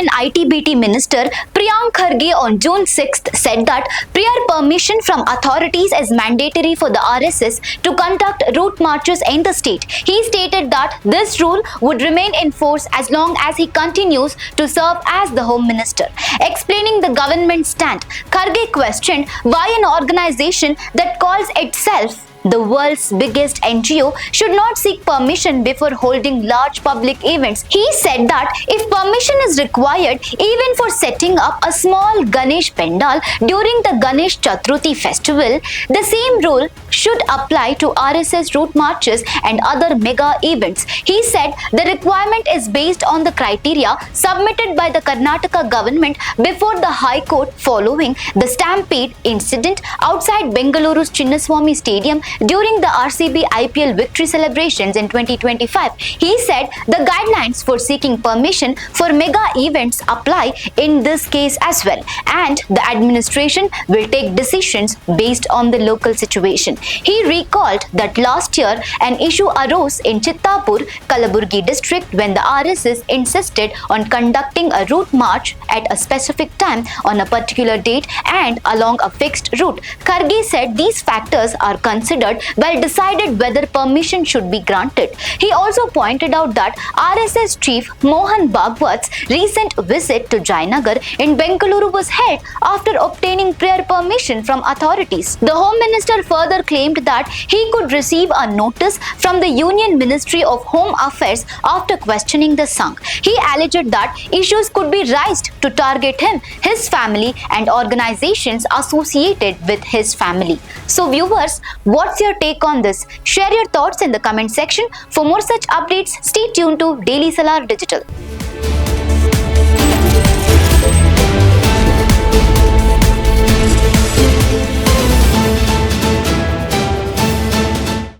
and IT/BT Minister Priyank Kharge on June 6th said that prior permission from authorities is mandatory for the RSS to conduct route marches in the state. He stated that this rule would remain in force as long as he continues to serve as the Home Minister. Explaining the government's stand, Kharge questioned why an organization that calls itself the world's biggest NGO should not seek permission before holding large public events. He said that if permission is required even for setting up a small Ganesh Pendal during the Ganesh Chaturthi festival, the same rule should apply to RSS route marches and other mega events. He said the requirement is based on the criteria submitted by the Karnataka government before the High Court following the stampede incident outside Bengaluru's Chinnaswamy Stadium during the RCB IPL victory celebrations in 2025. He said the guidelines for seeking permission for mega events apply in this case as well, and the administration will take decisions based on the local situation. He recalled that last year an issue arose in Chittapur, Kalaburagi district when the RSS insisted on conducting a route march at a specific time on a particular date and along a fixed route. Kharge said these factors are considered while decided whether permission should be granted. He also pointed out that RSS chief Mohan Bhagwat's recent visit to Jayanagar in Bengaluru was held after obtaining prior permission from authorities. The Home Minister further claimed that he could receive a notice from the Union Ministry of Home Affairs after questioning the Sangh. He alleged that issues could be raised to target him, his family, and organizations associated with his family. So viewers, what's your take on this? Share your thoughts in the comment section. For more such updates, stay tuned to Daily Salar Digital.